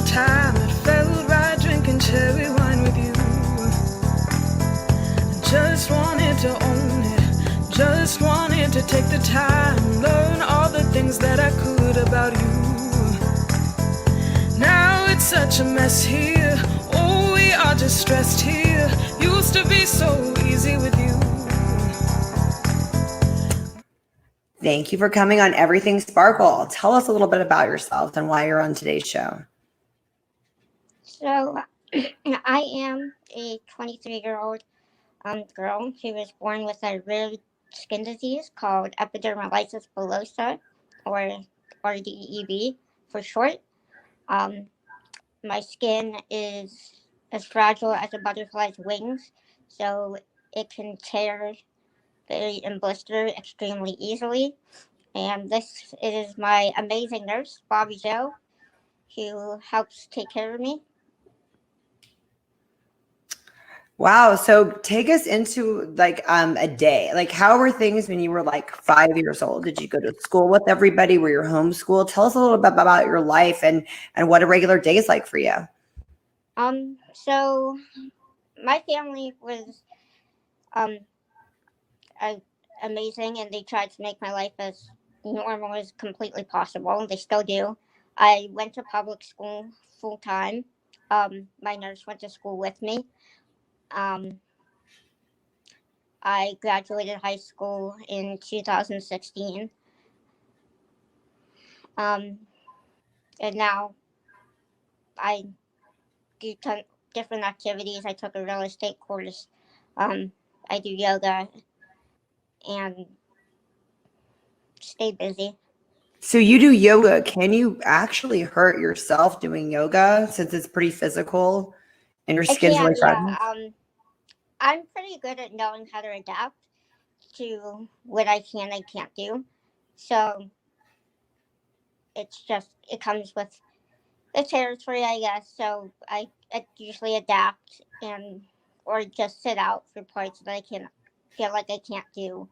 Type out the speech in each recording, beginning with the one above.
time it felt right drinking cherry wine with you. I just wanted to own it, just wanted to take the time, learn all the things that I could about you. Now it's such a mess here, oh, we are just stressed here. Used to be so easy with you. Thank you for coming on Everything Sparkle. Tell us a little bit about yourself and why you're on today's show. So, I am a 23-year-old girl who was born with a rare skin disease called Epidermolysis Bullosa, or RDEB for short. My skin is as fragile as a butterfly's wings, so it can tear and blister extremely easily. And this is my amazing nurse, Bobby Joe, who helps take care of me. Wow. So take us into like a day. Like, how were things when you were like 5 years old? Did you go to school with everybody? Were you homeschooled? Tell us a little bit about your life and what a regular day is like for you. So my family was amazing, and they tried to make my life as normal as completely possible. They still do. I went to public school full time. My nurse went to school with me. I graduated high school in 2016. And now I do different activities. I took a real estate course. I do yoga and stay busy. So you do yoga. Can you actually hurt yourself doing yoga since it's pretty physical and your skin's really fragile? I'm pretty good at knowing how to adapt to what I can and can't do. So it comes with the territory, I guess. So I usually adapt or just sit out for parts that I feel like I can't do.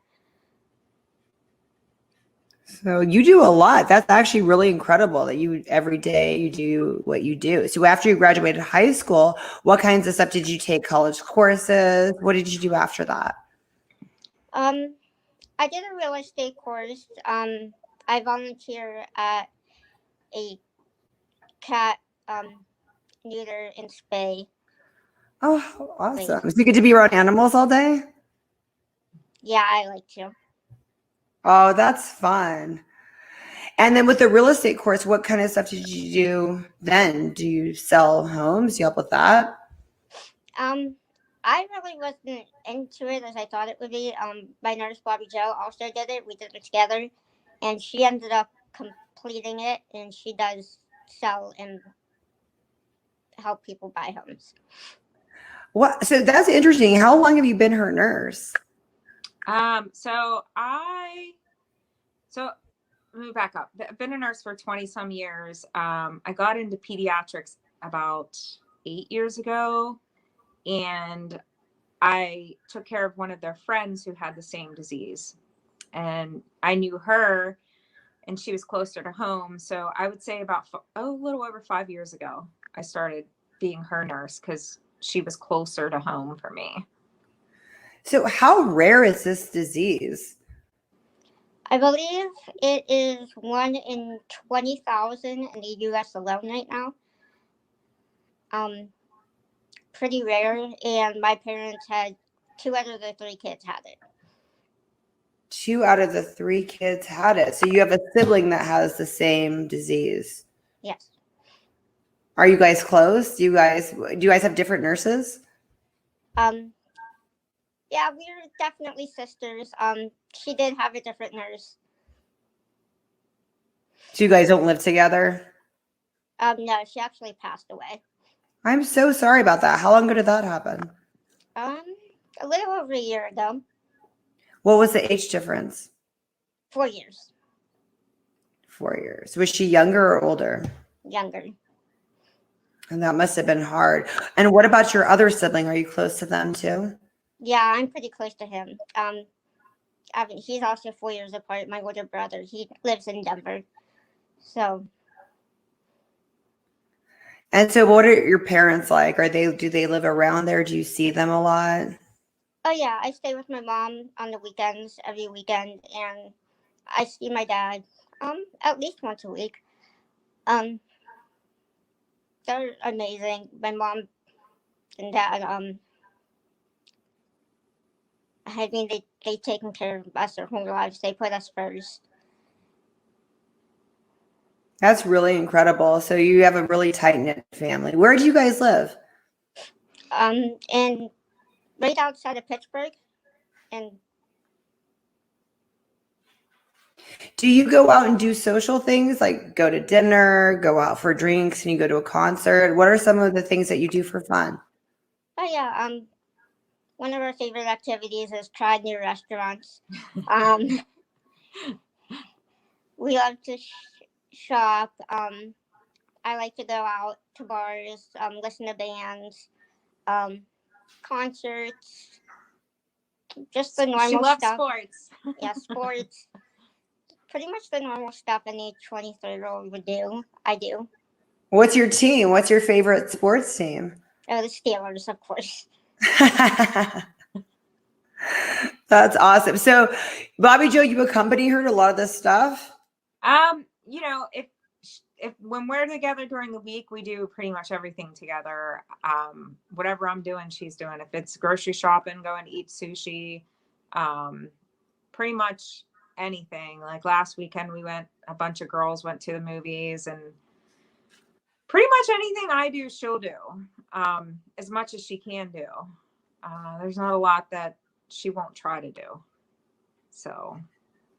So you do a lot. That's actually really incredible that you every day you do what you do. So after you graduated high school, what kinds of stuff did you take? College courses? What did you do after that? I did a real estate course. I volunteer at a cat neuter and spay. Oh, awesome. So you get to be around animals all day? Yeah, I like to. Oh, that's fun. And then with the real estate course, what kind of stuff did you do then? Do you sell homes? Do you help with that? I really wasn't into it as I thought it would be. My nurse, Bobby Joe, also did it. We did it together, and she ended up completing it, and she does sell and help people buy homes. What? So that's interesting. How long have you been her nurse? So let me back up. I've been a nurse for 20 some years. I got into pediatrics about 8 years ago, and I took care of one of their friends who had the same disease, and I knew her, and she was closer to home. So I would say about a little over 5 years ago, I started being her nurse because she was closer to home for me. So how rare is this disease? I believe it is 1 in 20,000 in the U.S. alone right now. Pretty rare, and my parents had 2 out of the 3 kids had it. 2 out of the 3 kids had it. So you have a sibling that has the same disease. Yes. Are you guys close? Do you guys have different nurses? Yeah, we're definitely sisters. She did have a different nurse. So you guys don't live together? No, she actually passed away. I'm so sorry about that. How long ago did that happen? A little over a year ago. What was the age difference? 4 years. 4 years. Was she younger or older? Younger. And that must have been hard. And what about your other sibling? Are you close to them too? Yeah, I'm pretty close to him. He's also 4 years apart. My older brother, he lives in Denver. So. And so what are your parents like? Do they live around there? Do you see them a lot? Oh yeah, I stay with my mom on the weekends, every weekend, and I see my dad at least once a week. Um, they're amazing. My mom and dad, I mean, they taken care of us their whole lives. They put us first. That's really incredible. So you have a really tight-knit family. Where do you guys live? And right outside of Pittsburgh, and Do you go out and do social things like go to dinner, go out for drinks, and you go to a concert? What are some of the things that you do for fun? oh yeah, one of our favorite activities is try new restaurants. Um, we love to shop. I like to go out to bars, listen to bands, um, concerts, just the She normal loves stuff. sports. Yeah, sports. Pretty much the normal stuff any 23-year-old would do. I do. What's your team? What's your favorite sports team? Oh, the Steelers, of course. That's awesome. So, Bobby Joe, you accompany her to a lot of this stuff? You know, if when we're together during the week, we do pretty much everything together. Whatever I'm doing, she's doing. If it's grocery shopping, going to eat sushi, pretty much anything. Like last weekend, a bunch of girls went to the movies, and pretty much anything I do, she'll do, as much as she can do. There's not a lot that she won't try to do.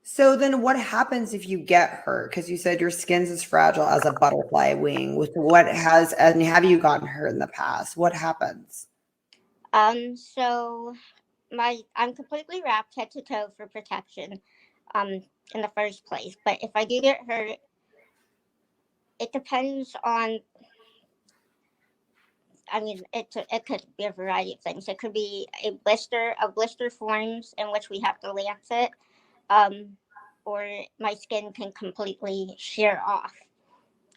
So then what happens if you get hurt? Because you said your skin's as fragile as a butterfly wing. And have you gotten hurt in the past? What happens? So I'm completely wrapped head to toe for protection, in the first place. But if I do get hurt, it depends on. I mean, it could be a variety of things. It could be a blister forms in which we have to lance it, or my skin can completely shear off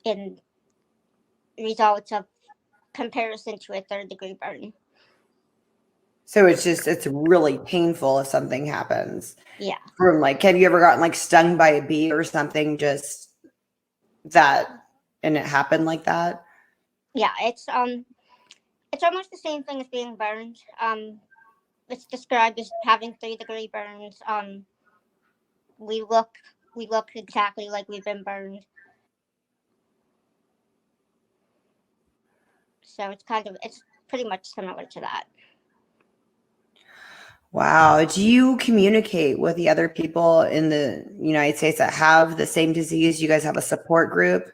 in results of comparison to a 3rd-degree burn. So it's really painful if something happens. Yeah. From have you ever gotten stung by a bee or something just that, and it happened like that? Yeah, it's almost the same thing as being burned. It's described as having 3rd-degree burns. We look exactly like we've been burned. So it's pretty much similar to that. Wow. Do you communicate with the other people in the United States that have the same disease? You guys have a support group?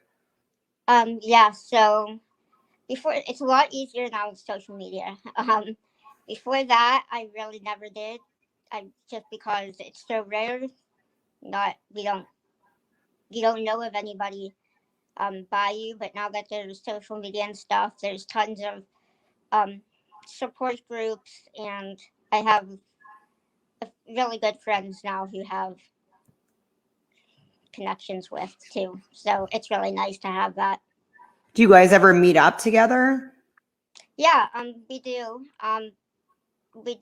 Yeah, so before, it's a lot easier now with social media. Before that, I really never did. Just because it's so rare, you don't know of anybody by you. But now that there's social media and stuff, there's tons of support groups, and I have really good friends now who have connections with too. So it's really nice to have that. Do you guys ever meet up together? Yeah, we do.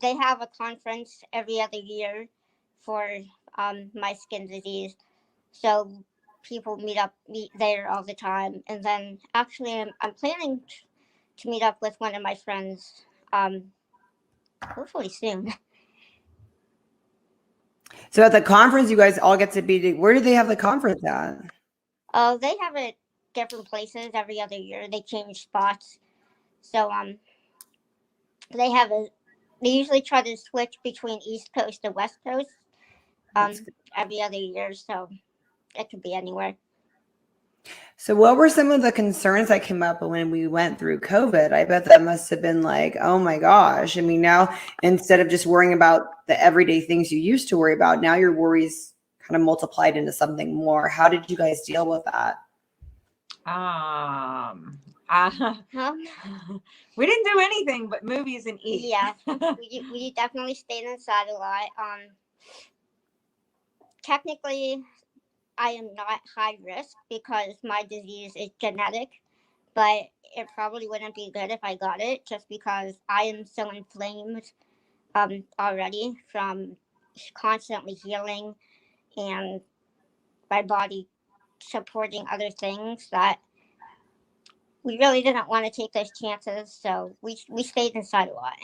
They have a conference every other year for my skin disease, so people meet there all the time. And then actually, I'm planning to meet up with one of my friends, hopefully soon. So at the conference, you guys all get to be. Where do they have the conference at? Oh, they have it different places every other year. They change spots, so they usually try to switch between East Coast and West Coast every other year, so it could be anywhere. So what were some of the concerns that came up when we went through COVID? I bet that must have been like, oh my gosh. I mean, now instead of just worrying about the everyday things you used to worry about, now your worries kind of multiplied into something more. How did you guys deal with that? We didn't do anything but movies and eat. Yeah, we definitely stayed inside a lot. Technically, I am not high risk because my disease is genetic, but it probably wouldn't be good if I got it, just because I am so inflamed already from constantly healing and my body supporting other things, that we really didn't want to take those chances, so we stayed inside a lot.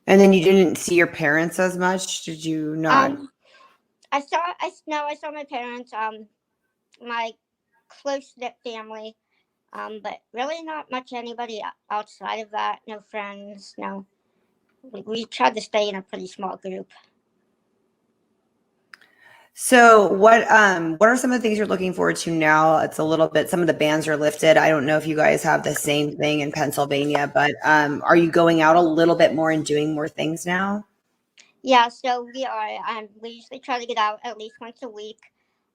And then you didn't see your parents as much, did you not? I saw my parents, my close knit family, but really not much anybody outside of that. No friends. No, we tried to stay in a pretty small group. So what are some of the things you're looking forward to now? It's a little bit, some of the bans are lifted. I don't know if you guys have the same thing in Pennsylvania, but are you going out a little bit more and doing more things now? Yeah, so we are. We usually try to get out at least once a week,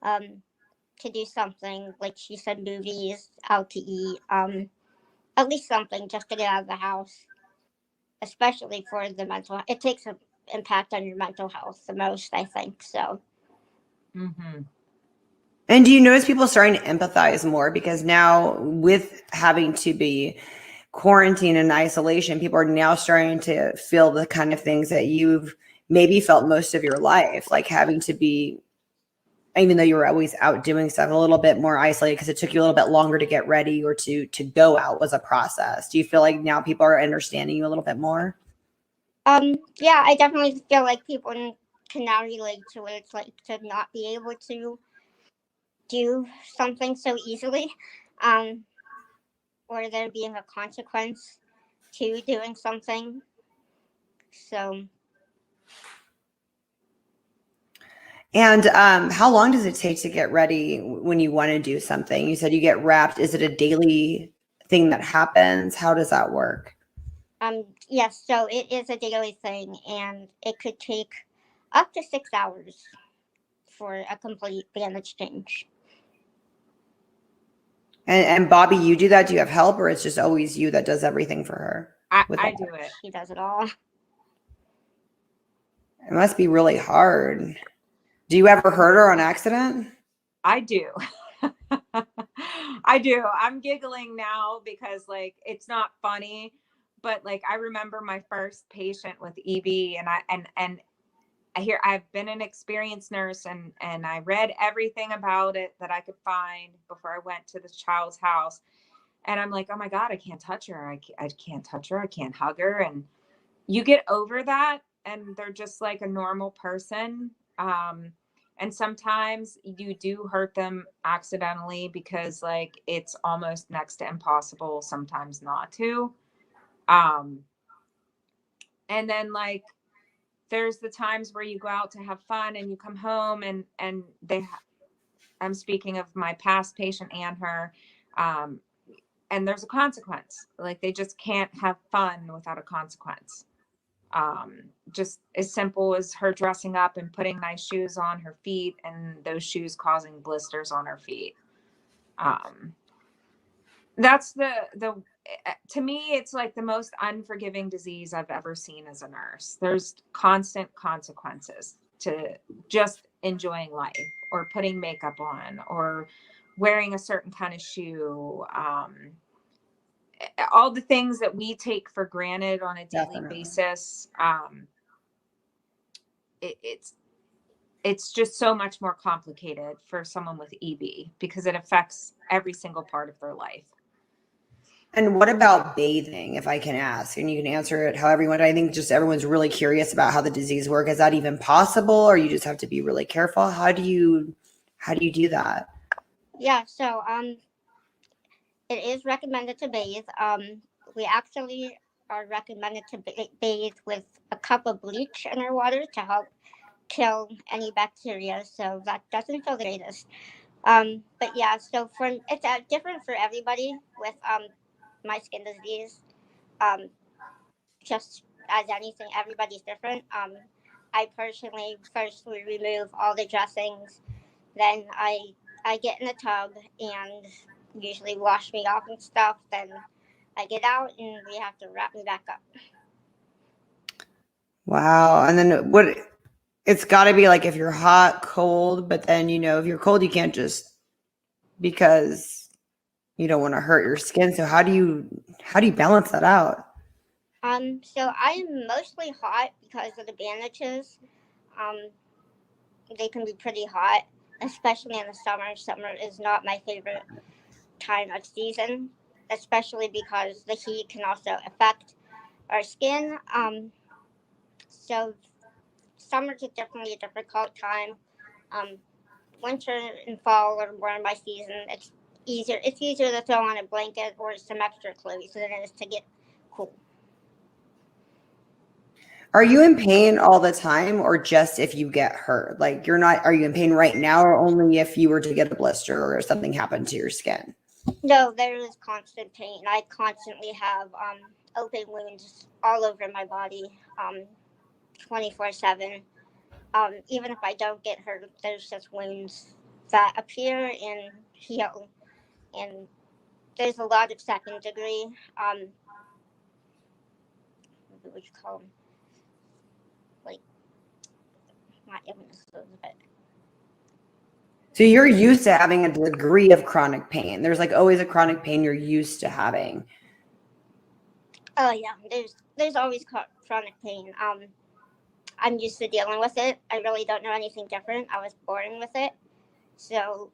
to do something, like she said, movies, out to eat, at least something just to get out of the house, especially for the mental. It takes an impact on your mental health the most, I think. So. Mm-hmm. And do you notice people starting to empathize more? Because now with having to be quarantined and isolation, people are now starting to feel the kind of things that you've maybe felt most of your life, like having to be, even though you were always out doing stuff, a little bit more isolated because it took you a little bit longer to get ready or to go out was a process. Do you feel like now people are understanding you a little bit more? Yeah, I definitely feel like people can now relate to what it's like to not be able to do something so easily, or there being a consequence to doing something. So. And how long does it take to get ready when you want to do something? You said you get wrapped. Is it a daily thing that happens? How does that work? Yes, so it is a daily thing, and it could take up to 6 hours for a complete bandage change. And Bobby, you do that? Do you have help, or it's just always you that does everything for her? I do it. She does it all. It must be really hard. Do you ever hurt her on accident? I do. I do. I'm giggling now because like it's not funny, but like I remember my first patient with EB, and I've been an experienced nurse, and I read everything about it that I could find before I went to this child's house. And I'm like, oh my God, I can't touch her. I can't touch her. I can't hug her. And you get over that, and they're just like a normal person. And sometimes you do hurt them accidentally because like it's almost next to impossible sometimes not to. And then like there's the times where you go out to have fun and you come home and I'm speaking of my past patient and her, and there's a consequence. Like they just can't have fun without a consequence. Just as simple as her dressing up and putting nice shoes on her feet and those shoes causing blisters on her feet. That's the to me, it's like the most unforgiving disease I've ever seen as a nurse. There's constant consequences to just enjoying life or putting makeup on or wearing a certain kind of shoe. All the things that we take for granted on a daily basis. It's just so much more complicated for someone with EB because it affects every single part of their life. And what about bathing, if I can ask? And you can answer it however you want. I think just everyone's really curious about how the disease works. Is that even possible, or you just have to be really careful? How do you do that? Yeah, so it is recommended to bathe. We actually are recommended to bathe with a cup of bleach in our water to help kill any bacteria. So that doesn't feel the greatest. But yeah, so it's different for everybody with my skin disease. Just as anything, everybody's different. I personally firstly remove all the dressings, then I get in the tub and usually wash me off and stuff. Then I get out and we have to wrap me back up. Wow. And then it's got to be like if you're hot, cold, but then, if you're cold, you can't just, because You don't want to hurt your skin. So how do you balance that out? So I am mostly hot because of the bandages. Um, they can be pretty hot, especially in the summer. Summer is not my favorite time of season, especially because the heat can also affect our skin. So summer's definitely a difficult time. Um, Winter and fall are more my season. It's easier. It's easier to throw on a blanket or some extra clothes than it is to get cool. Are you in pain all the time or just if you get hurt? Like are you in pain right now or only if you were to get a blister or something happened to your skin? No, there is constant pain. I constantly have open wounds all over my body, 24/7. Even if I don't get hurt, there's just wounds that appear and heal. And there's a lot of second degree, what would you call them? Like, not illnesses, but So you're used to having a degree of chronic pain. There's like always a chronic pain you're used to having. oh yeah, there's always chronic pain. I'm used to dealing with it. I really don't know anything different. I was born with it, so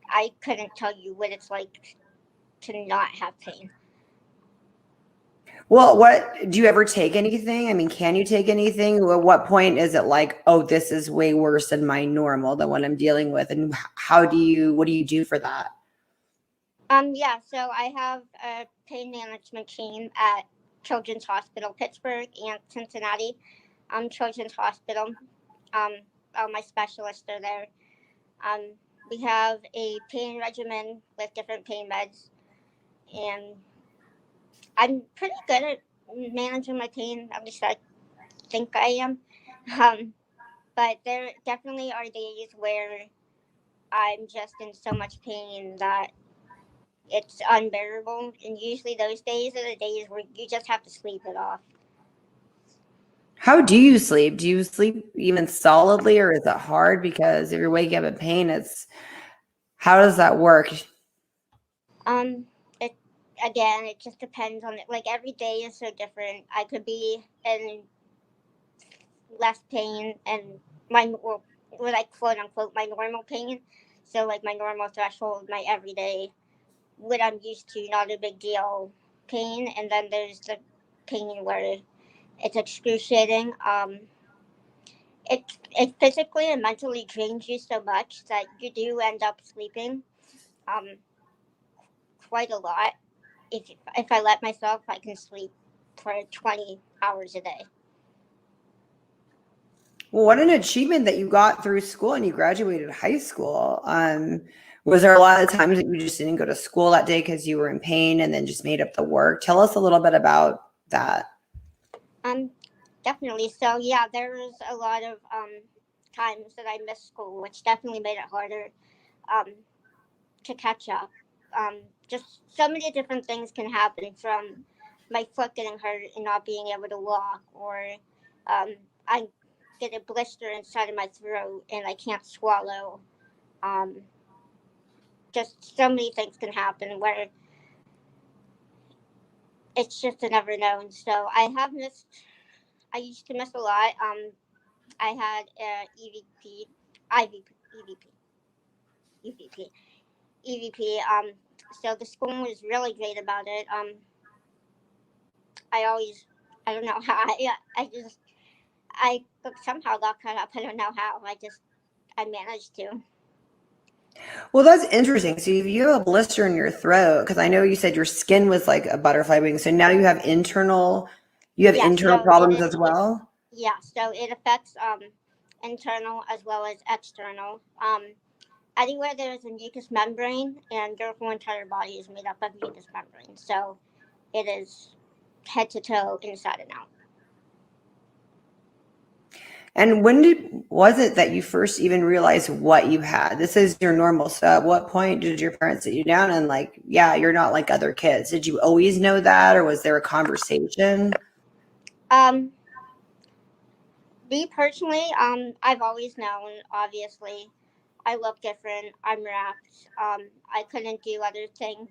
I couldn't tell you what it's like to not have pain. Well, what do you ever take anything? I mean, can you take anything? At what point is it like, oh, this is way worse than my normal, than what I'm dealing with? And what do you do for that? Yeah, so I have a pain management team at Children's Hospital Pittsburgh and Cincinnati. Children's Hospital. All my specialists are there. We have a pain regimen with different pain meds, and I'm pretty good at managing my pain. At least I think I am. Um, but there definitely are days where I'm just in so much pain that it's unbearable. And usually those days are the days where you just have to sleep it off. How do you sleep? Do you sleep even solidly or is it hard? Because if you're waking up in pain, how does that work? It again, it just depends on it. Like every day is so different. I could be in less pain and what I quote unquote my normal pain. So like my normal threshold, my everyday, what I'm used to, not a big deal pain. And then there's the pain where it's excruciating. It physically and mentally drains you so much that you do end up sleeping um, quite a lot. If I let myself, I can sleep for 20 hours a day. Well, what an achievement that you got through school and you graduated high school. Was there a lot of times that you just didn't go to school that day because you were in pain and then just made up the work? Tell us a little bit about that. Definitely. So yeah, there was a lot of times that I missed school, which definitely made it harder to catch up. Just so many different things can happen from my foot getting hurt and not being able to walk, or I get a blister inside of my throat and I can't swallow. Just so many things can happen where it's just a never known. So I used to miss a lot. I had EVP, IVP, EVP, EVP. So the school was really great about it. I don't know how, I somehow got caught up. I don't know how. I managed to. Well, that's interesting. So if you have a blister in your throat, because I know you said your skin was like a butterfly wing. So now you have internal So problems as well. Yeah, so it affects internal as well as external. Anywhere there is a mucous membrane, and your whole entire body is made up of mucous membrane. So it is head to toe, inside and out. And when was it that you first even realized what you had? This is your normal. So at what point did your parents sit you down and like, yeah, you're not like other kids? Did you always know that, or was there a conversation? Me personally, I've always known, obviously. I look different. I'm wrapped. I couldn't do other things.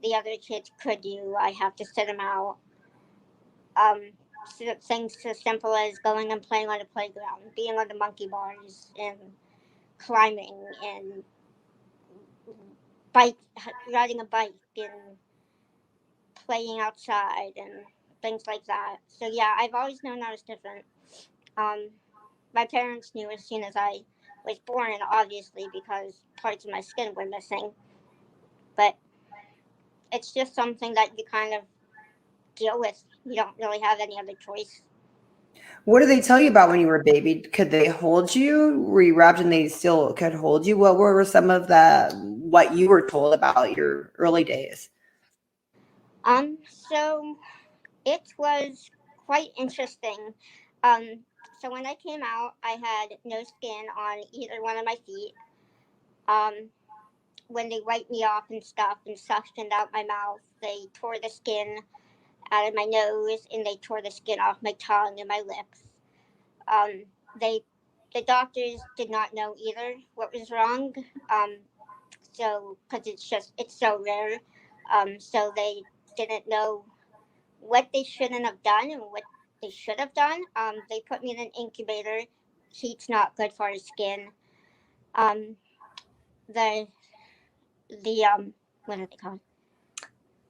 the other kids could do. I have to sit them out. Things as simple as going and playing on the playground, being on the monkey bars, and climbing, and bike, riding a bike, and playing outside, and things like that. So yeah, I've always known I was different. Um, my parents knew as soon as I was born, obviously, because parts of my skin were missing. But it's just something that you kind of deal with. You don't really have any other choice. What did they tell you about when you were a baby? Could they hold you? Were you wrapped and they still could hold you? What were some of what you were told about your early days? So it was quite interesting. Um, so when I came out, I had no skin on either one of my feet. When they wiped me off and stuff and suctioned out my mouth, they tore the skin out of my nose and they tore the skin off my tongue and my lips. Um, they, the doctors did not know either what was wrong. So because it's so rare, so they didn't know what they shouldn't have done and what they should have done. They put me in an incubator. Heat's not good for our skin. Um, the what are they called?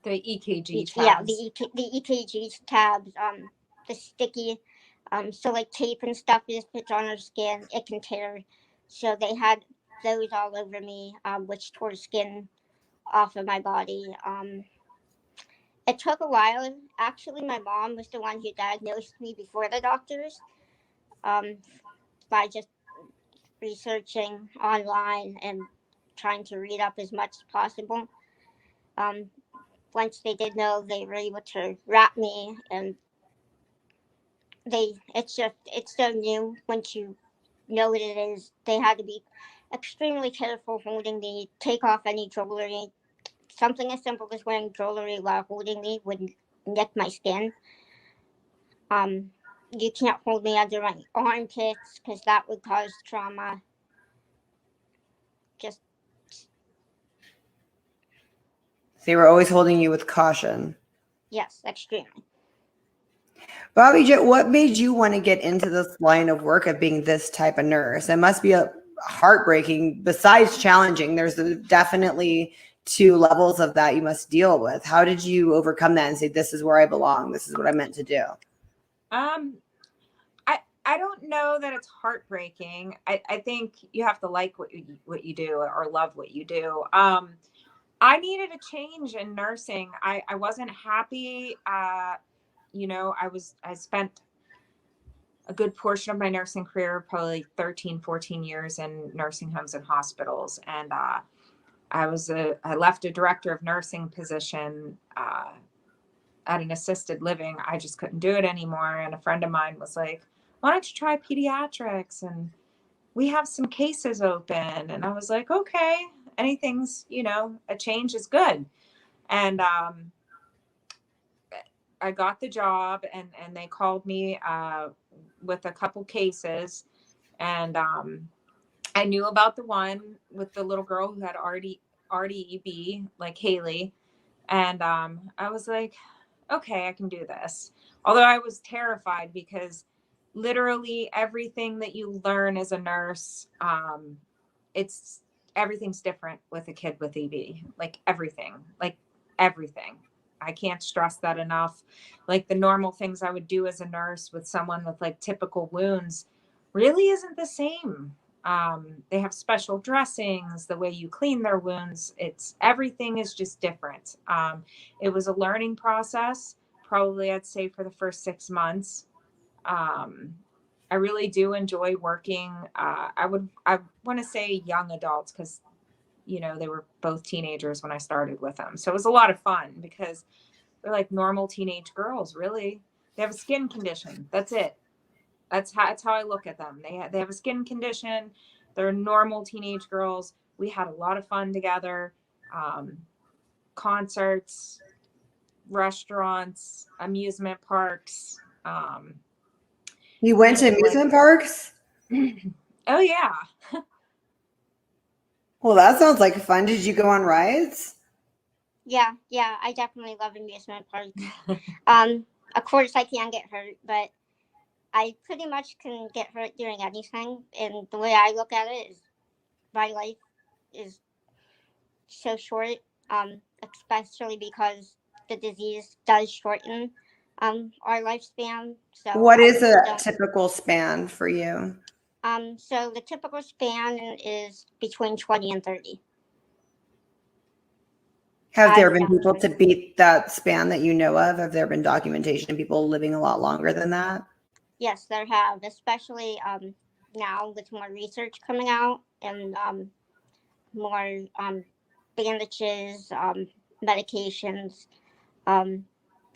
The EKG tabs. Yeah, the EKG tabs. The sticky. So like tape and stuff is put on our skin. It can tear. So they had those all over me, which tore skin off of my body. It took a while. Actually, my mom was the one who diagnosed me before the doctors, by just researching online and trying to read up as much as possible. Once they did know, they were able to wrap me, and it's so new. Once you know what it is, they had to be extremely careful holding me, take off any jewelry. Something as simple as wearing jewelry while holding me would nick my skin. You can't hold me under my armpits because that would cause trauma. Just They were always holding you with caution. yes, extremely. Bobby, what made you want to get into this line of work of being this type of nurse? It must be a heartbreaking, besides challenging. There's definitely two levels of that you must deal with. How did you overcome that and say, this is where I belong? This is what I meant to do? I don't know that it's heartbreaking. I think you have to like what you do or love what you do. I needed a change in nursing. I wasn't happy. I spent a good portion of my nursing career, probably 13, 14 years in nursing homes and hospitals. And I left a director of nursing position at an assisted living. I just couldn't do it anymore. And a friend of mine was like, why don't you try pediatrics? And we have some cases open. And I was like, okay, anything's, a change is good. And I got the job and they called me with a couple cases. And I knew about the one with the little girl who had RDEB, like Haley. And I was like, okay, I can do this. Although I was terrified because literally everything that you learn as a nurse, everything's different with a kid with EB, like everything. I can't stress that enough. Like the normal things I would do as a nurse with someone with like typical wounds really isn't the same. They have special dressings, the way you clean their wounds. Everything is just different. It was a learning process, probably I'd say for the first 6 months. I really do enjoy working. I want to say young adults because, they were both teenagers when I started with them. So it was a lot of fun because they're like normal teenage girls, really. They have a skin condition. That's it. That's how I look at them. They have a skin condition. They're normal teenage girls. We had a lot of fun together. Concerts, restaurants, amusement parks. You went to amusement parks? Oh, yeah. Well, that sounds like fun. Did you go on rides? Yeah, yeah, I definitely love amusement parks. Of course I can get hurt, but I pretty much can get hurt doing anything. And the way I look at it is my life is so short, especially because the disease does shorten our lifespan. So What I is really a don't. typical span for you? So the typical span is between 20 and 30. Have there I've been people to definitely, beat that span that you know of? Have there been documentation of people living a lot longer than that? yes, there have, especially now with more research coming out and more bandages, medications, um,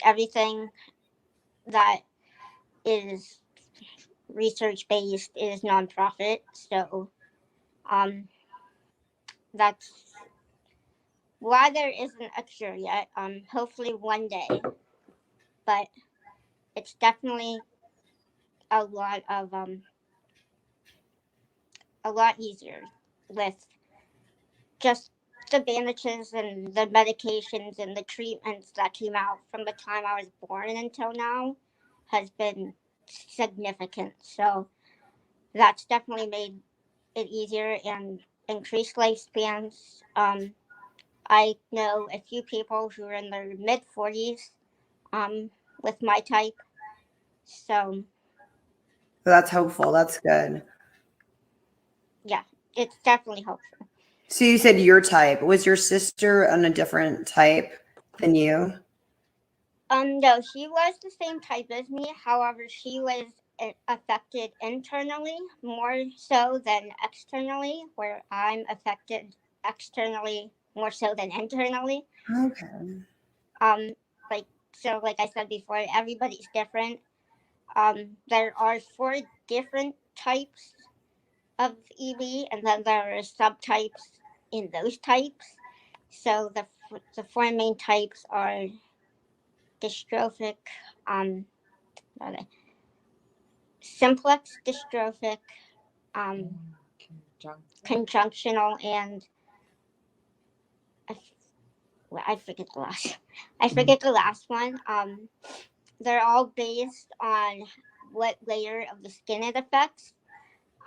everything that is research based is nonprofit. So um, that's why there isn't a cure yet. Hopefully one day, but it's definitely a lot of a lot easier with just the bandages and the medications and the treatments that came out from the time I was born until now has been significant. So that's definitely made it easier and increased lifespans. I know a few people who are in their mid 40s with my type. So, So that's hopeful. That's good. yeah, it's definitely helpful. So you said your type. Was your sister on a different type than you? No, she was the same type as me. However, she was affected internally more so than externally, where I'm affected externally more so than internally. Okay. Um, like like I said before, everybody's different. There are 4 different types of EB, and then there are subtypes in those types. So the 4 main types are dystrophic, um, what are they? Simplex dystrophic, um, conjunctional, and I, I forget the last. I forget the last one. They're all based on what layer of the skin it affects.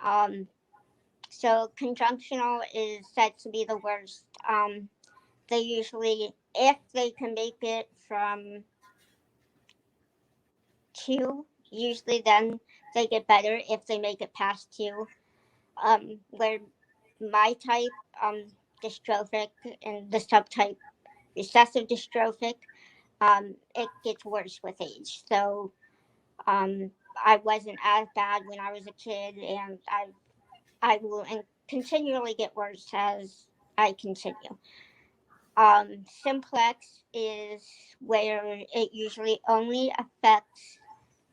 Um, so conjunctional is said to be the worst. They usually, if they can make it from 2, usually then they get better if they make it past 2. Where my type, dystrophic, and the subtype recessive dystrophic, it gets worse with age. So I wasn't as bad when I was a kid, and I will continually get worse as I continue. Simplex is where it usually only affects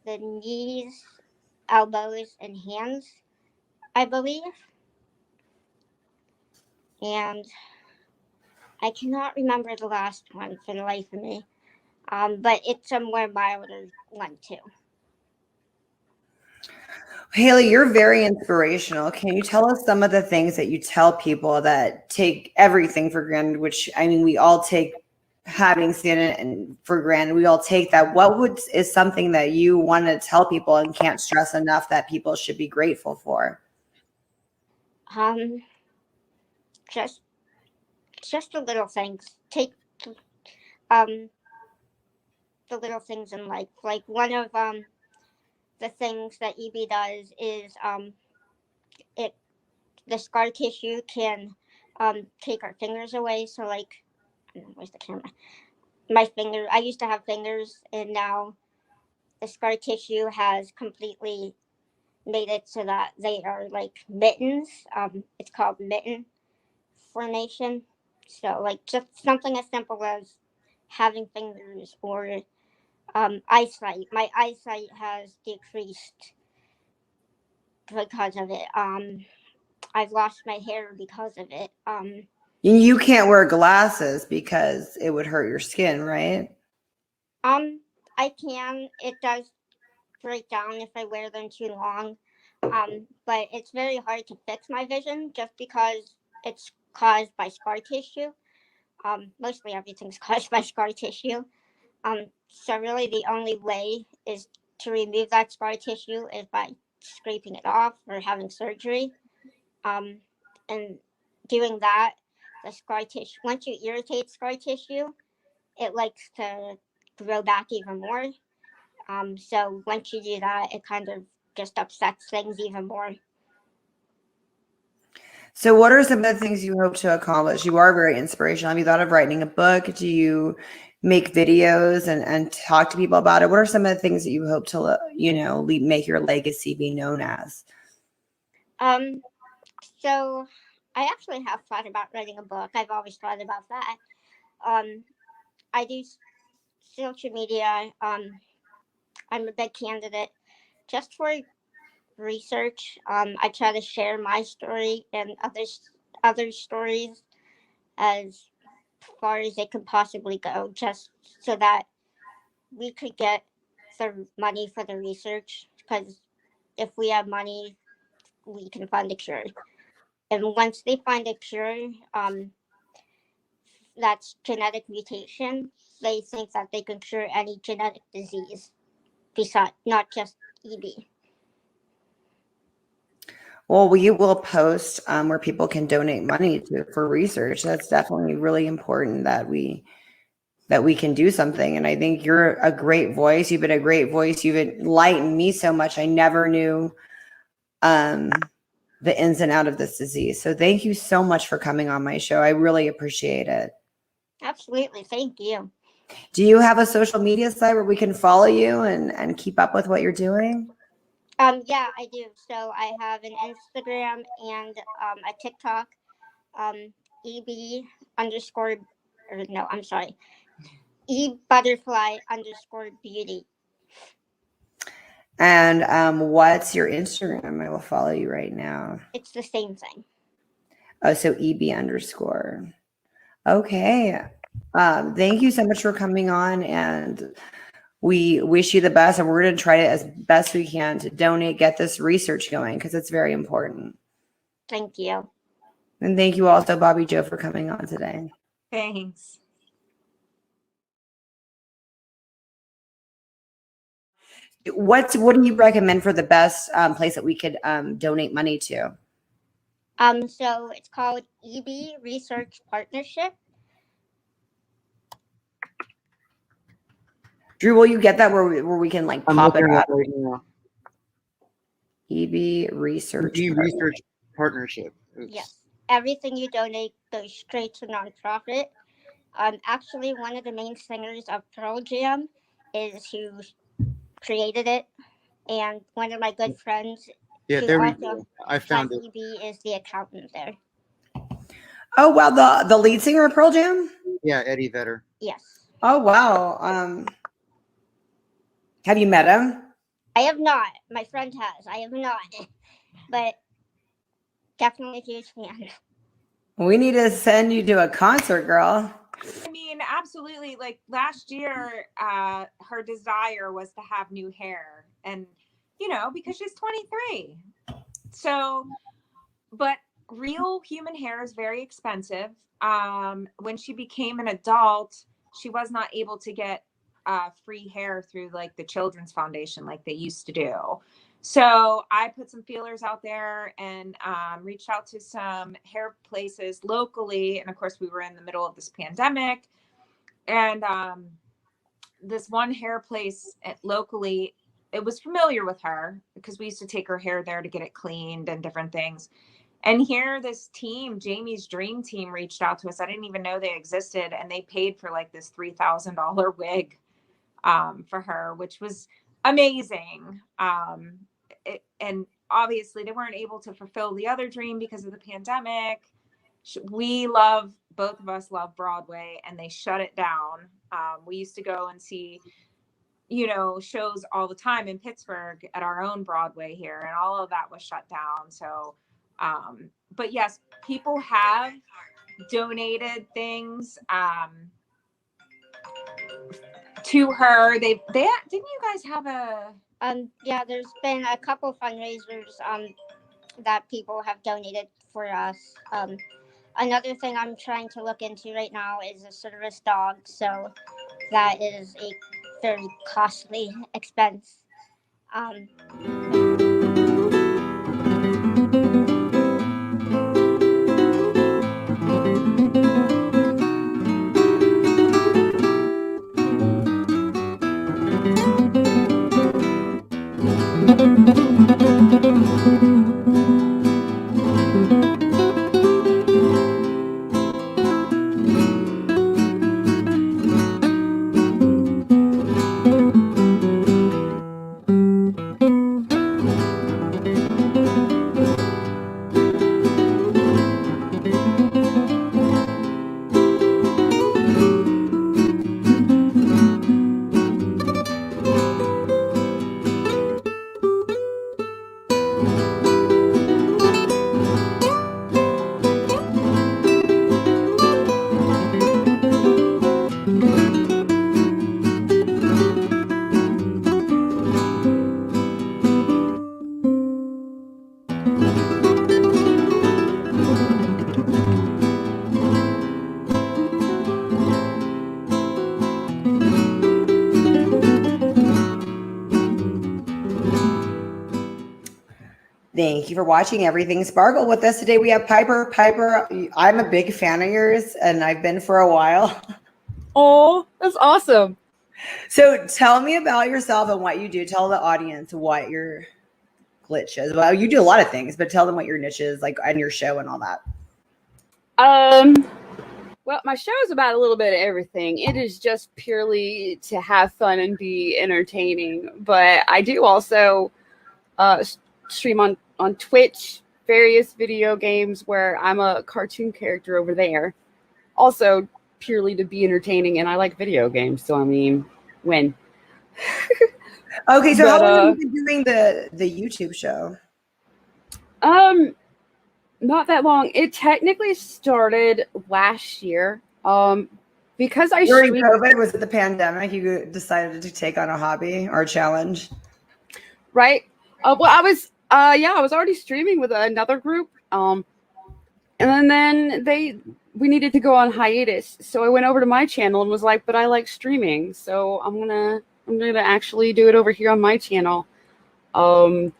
the knees, elbows, and hands, I believe. And I cannot remember the last one for the life of me. But it's a more milder one too. Haley, you're very inspirational. Can you tell us some of the things that you tell people that take everything for granted, which I mean, we all take having skin and for granted. We all take that. Is something that you want to tell people and can't stress enough that people should be grateful for? Um, just the little things. Take um the little things in life. Like one of the things that EB does is it the scar tissue can take our fingers away. So like, where's the camera? My finger. I used to have fingers, and now the scar tissue has completely made it so that they are like mittens. It's called mitten formation. So like just something as simple as having fingers or eyesight. My eyesight has decreased because of it. I've lost my hair because of it. You can't wear glasses because it would hurt your skin, right? I can. It does break down if I wear them too long. But it's very hard to fix my vision just because it's caused by scar tissue. Mostly everything's caused by scar tissue. So really the only way is to remove that scar tissue is by scraping it off or having surgery. And doing that, the scar tissue, once you irritate scar tissue, it likes to grow back even more. So once you do that, it kind of just upsets things even more. So what are some of the things you hope to accomplish? You are very inspirational. Have you thought of writing a book? Do you make videos and talk to people about it? What are some of the things that you hope to, make your legacy be known as? So I actually have thought about writing a book. I've always thought about that. I do social media. I'm a big candidate just for research. I try to share my story and other stories as far as it could possibly go, just so that we could get the money for the research. Because if we have money, we can find a cure. And once they find a cure, that's genetic mutation, they think that they can cure any genetic disease, besides not just EB. Well, we will post where people can donate money for research. That's definitely really important that we can do something. And I think you're a great voice. You've been a great voice. You've enlightened me so much. I never knew the ins and out of this disease. So thank you so much for coming on my show. I really appreciate it. Absolutely. Thank you. Do you have a social media site where we can follow you and keep up with what you're doing? Yeah, I do. So I have an Instagram and a TikTok, EB underscore, or no, I'm sorry, E butterfly underscore beauty. And what's your Instagram? I will follow you right now. It's the same thing. Oh, so EB underscore. Okay. Thank you so much for coming on, and we wish you the best, and we're going to try as best we can to donate, get this research going, because it's very important. Thank you. And thank you also, Bobby Joe, for coming on today. Thanks. What do you recommend for the best place that we could donate money to? So it's called EB Research Partnership. Drew, will you get that where we can like pop it up? Right now. EB Research Partnership. Oops. Yes. Everything you donate goes straight to nonprofit. Actually, one of the main singers of Pearl Jam is who created it, and one of my good friends, Yeah, who there we also go. I found it. EB, is the accountant there. Oh wow, the lead singer of Pearl Jam? Yeah, Eddie Vedder. Yes. Oh wow. Have you met him? I have not. My friend has. I have not. But definitely a huge fan. We need to send you to a concert, girl. I mean, absolutely. Like last year, her desire was to have new hair, and because she's 23. So, but real human hair is very expensive. When she became an adult, she was not able to get free hair through like the Children's Foundation like they used to do. So I put some feelers out there and reached out to some hair places locally. And of course, we were in the middle of this pandemic. And this one hair place locally, it was familiar with her because we used to take her hair there to get it cleaned and different things. And here this team, Jamie's Dream Team, reached out to us. I didn't even know they existed. And they paid for like this $3,000 wig for her, which was amazing. And obviously they weren't able to fulfill the other dream because of the pandemic. Both of us love Broadway, and they shut it down. We used to go and see, shows all the time in Pittsburgh at our own Broadway here, and all of that was shut down. So, but yes, people have donated things, to her. They didn't you guys have a yeah, there's been a couple fundraisers that people have donated for us. another thing I'm trying to look into right now is a service dog. So that is a very costly expense. Um, Thank you for watching Everything Sparkle with us today. We have Piper. Piper, I'm a big fan of yours, and I've been for a while. Oh, that's awesome. So tell me about yourself and what you do. Tell the audience what your glitch is. Well, you do a lot of things, but tell them what your niche is, like on your show and all that. Well, my show is about a little bit of everything. It is just purely to have fun and be entertaining. But I do also stream on Twitch, various video games where I'm a cartoon character over there. Also purely to be entertaining, and I like video games, so I mean, when. Okay, so how long have you been doing the YouTube show? Not that long. It technically started last year. Because I During COVID, was it the pandemic? You decided to take on a hobby or a challenge, right? Well, I was already streaming with another group. And then we needed to go on hiatus, so I went over to my channel and was like, "But I like streaming, so I'm gonna actually do it over here on my channel." So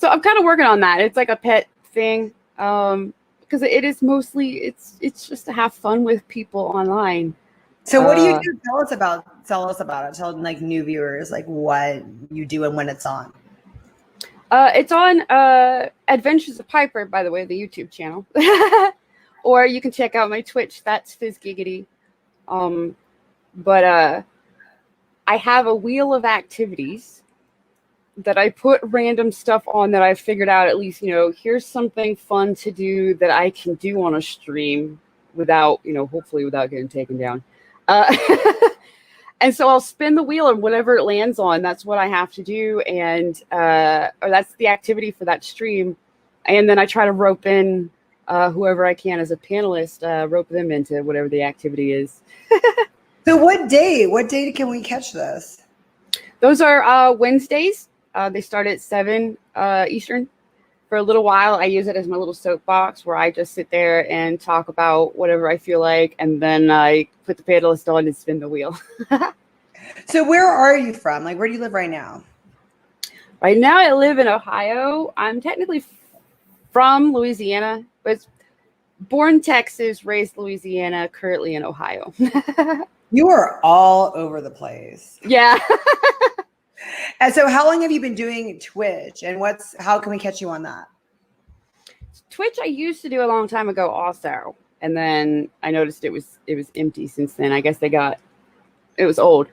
I'm kind of working on that. It's like a pet thing. Because it is mostly it's just to have fun with people online. So what do you do? Tell us about it. Tell like new viewers like what you do and when it's on. It's on Adventures of Piper, by the way, the YouTube channel. Or you can check out my Twitch. That's Fizzgiggity. But I have a wheel of activities that I put random stuff on that I figured out, at least, here's something fun to do that I can do on a stream without, hopefully without getting taken down. And so I'll spin the wheel, and whatever it lands on, that's what I have to do. And, or that's the activity for that stream. And then I try to rope in whoever I can as a panelist, rope them into whatever the activity is. So what day can we catch this? Those are Wednesdays. They start at 7 Eastern. For a little while, I use it as my little soapbox where I just sit there and talk about whatever I feel like, and then I put the panelist on and spin the wheel. So where are you from? Like, where do you live right now? Right now, I live in Ohio. I'm technically from Louisiana, but born Texas, raised Louisiana, currently in Ohio. You are all over the place. Yeah. And so how long have you been doing Twitch, and how can we catch you on that? Twitch I used to do a long time ago also, and then I noticed it was empty since then. I guess it was old.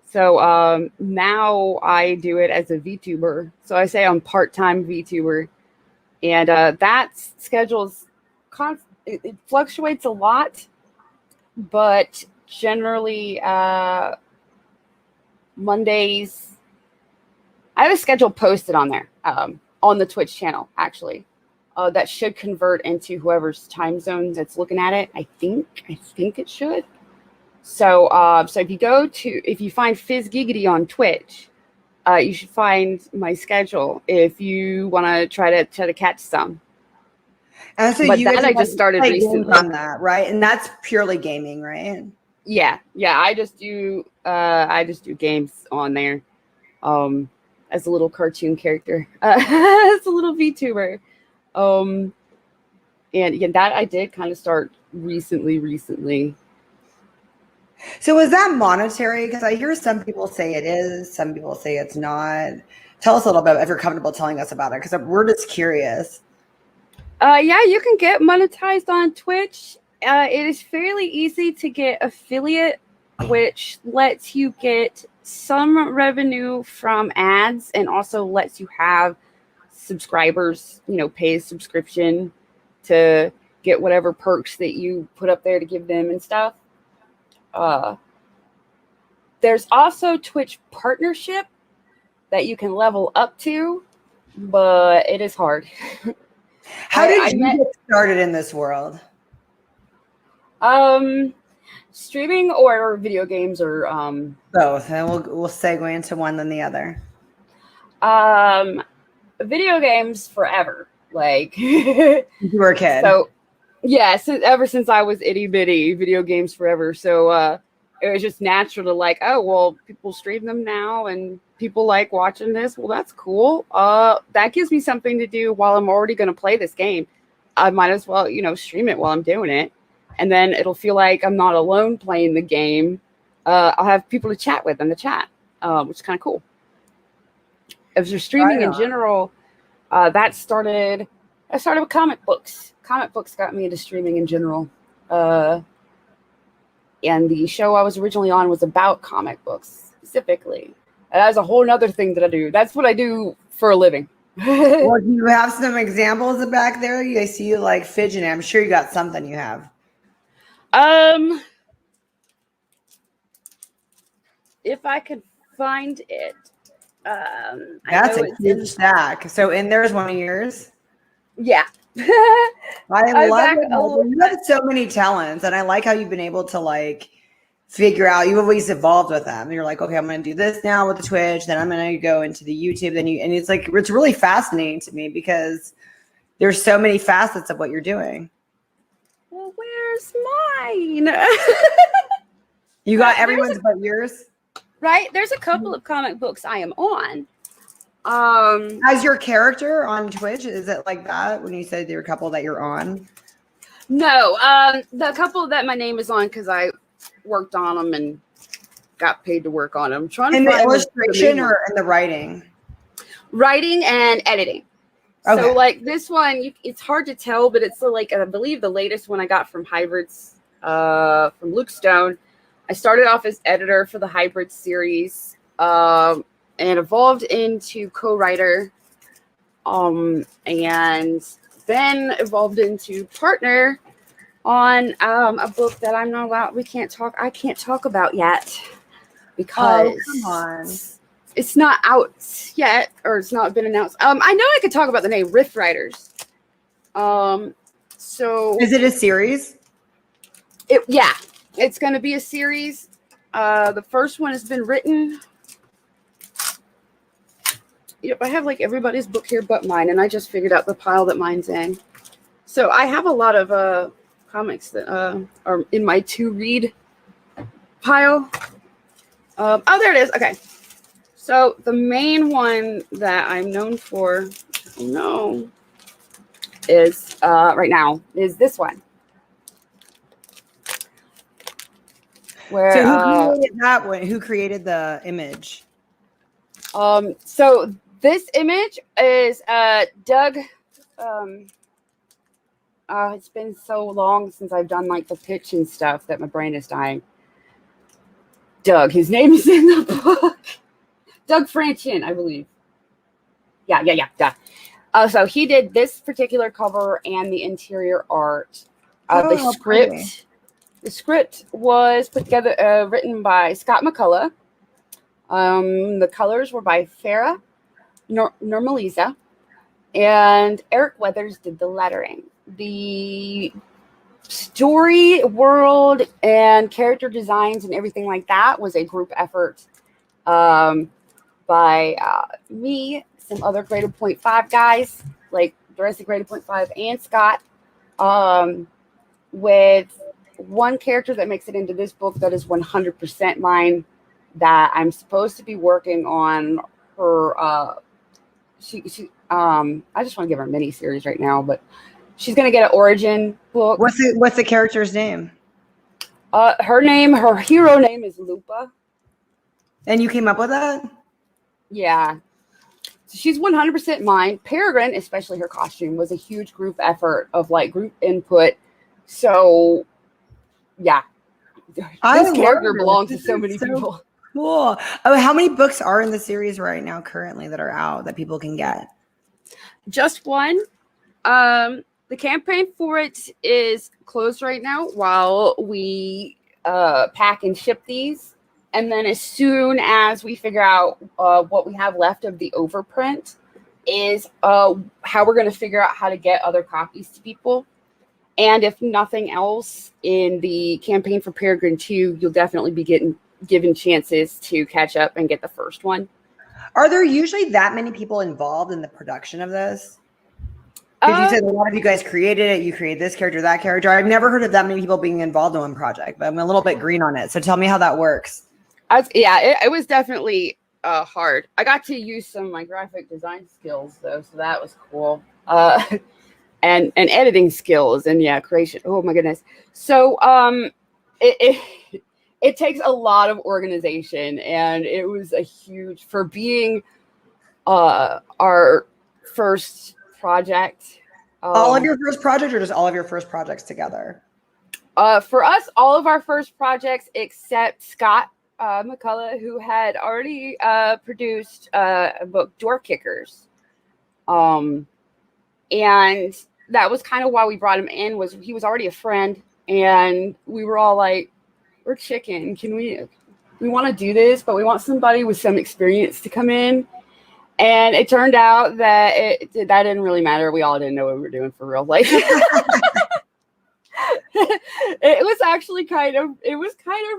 So now I do it as a VTuber. So I say I'm part-time VTuber, and that schedule's it fluctuates a lot, but generally Mondays. I have a schedule posted on there, on the Twitch channel, actually, that should convert into whoever's time zone that's looking at it. I think it should. So, so if you find Fizzgiggity on Twitch, you should find my schedule if you want to try to catch some. And so But you that guys I like just started play games recently. on that, right? And that's purely gaming, right? Yeah. I just do games on there. As a little cartoon character. As a little VTuber. And yeah, that I did kind of start recently. So is that monetary? Because I hear some people say it is, some people say it's not. Tell us a little bit if you're comfortable telling us about it, because we're just curious. Yeah, you can get monetized on Twitch. It is fairly easy to get affiliate, which lets you get some revenue from ads and also lets you have subscribers, pay a subscription to get whatever perks that you put up there to give them and stuff. There's also Twitch partnership that you can level up to, but it is hard. How did you get started in this world? Streaming or video games or both, and we'll segue into one then the other. Video games forever. Like you were a kid. So yeah, ever since I was itty bitty, video games forever. So it was just natural to like, oh well, people stream them now and people like watching this. Well, that's cool. That gives me something to do while I'm already going to play this game. I might as well, stream it while I'm doing it. And then it'll feel like I'm not alone playing the game. I'll have people to chat with in the chat, which is kind of cool. If you're streaming in general, I started with comic books. Comic books got me into streaming in general. And the show I was originally on was about comic books specifically. And that's a whole nother thing that I do. That's what I do for a living. Well, do you have some examples back there? I see you like fidgeting. I'm sure you got something you have. If I could find it. That's a huge stack. So in there's one of yours? Yeah. I love it. You have so many talents, and I like how you've been able to like figure out. You've always evolved with them. You're like, okay, I'm going to do this now with the Twitch. Then I'm going to go into the YouTube. And it's like it's really fascinating to me because there's so many facets of what you're doing. Well, where's mine? You got everyone's but yours, right? There's a couple of comic books I am on. As your character on Twitch, is it like that when you said there are a couple that you're on? No, the couple that my name is on because I worked on them and got paid to work on them. I'm trying to find the illustration or in the writing? Writing and editing. Okay. So like this one, it's hard to tell, but it's like I believe the latest one I got from Hybrids, from Luke Stone. I started off as editor for the Hybrids series. And evolved into co-writer, and then evolved into partner on a book that I'm not allowed. I can't talk about yet because it's not out yet, or it's not been announced. I know I could talk about the name Rift Riders. So is it a series? Yeah, it's going to be a series. The first one has been written. Yep, I have like everybody's book here but mine, and I just figured out the pile that mine's in. So I have a lot of comics that are in my to-read pile. Oh, there it is. Okay. So the main one that I'm known for, is right now is this one. Where, so who created that one? Who created the image? So this image is Doug. It's been so long since I've done like the pitch and stuff that my brain is dying. Doug, his name is in the book. Doug Franchin, I believe. Yeah. Duh. So he did this particular cover and the interior art. The script. Pretty. The script was put together, written by Scott McCullough. The colors were by Farah Normaliza, and Eric Weathers did the lettering. The story, world, and character designs and everything like that was a group effort by me, some other Grade of 0.5 guys. Like Jurassic Rated 0.5, and Scott, with one character that makes it into this book that is 100% mine, that I'm supposed to be working on her. I just want to give her a mini series right now, but she's gonna get an origin book. What's the character's name? Her hero name is Lupa. And you came up with that? Yeah. So she's 100% mine. Peregrine, especially her costume, was a huge group effort of like group input. So, yeah. This character belongs to so many people. Cool. Oh, how many books are in the series right now currently that are out that people can get? Just one. The campaign for it is closed right now while we pack and ship these. And then as soon as we figure out what we have left of the overprint is how we're going to figure out how to get other copies to people. And if nothing else, in the campaign for Peregrine 2, you'll definitely be given chances to catch up and get the first one. Are there usually that many people involved in the production of this? Because you said a lot of you guys created it. You created this character, that character. I've never heard of that many people being involved in one project, but I'm a little bit green on it. So tell me how that works. It was definitely hard. I got to use some of my graphic design skills, though, so that was cool. And editing skills and creation. Oh my goodness. So it takes a lot of organization, and it was a huge, for being our first project. All of your first project, or just all of your first projects together? For us, all of our first projects except Scott McCullough, who had already produced a book, Door Kickers. And that was kind of why we brought him in, was he was already a friend, and we were all like, we're chicken. We want to do this, but we want somebody with some experience to come in. And it turned out that that didn't really matter. We all didn't know what we were doing for real life. It was actually kind of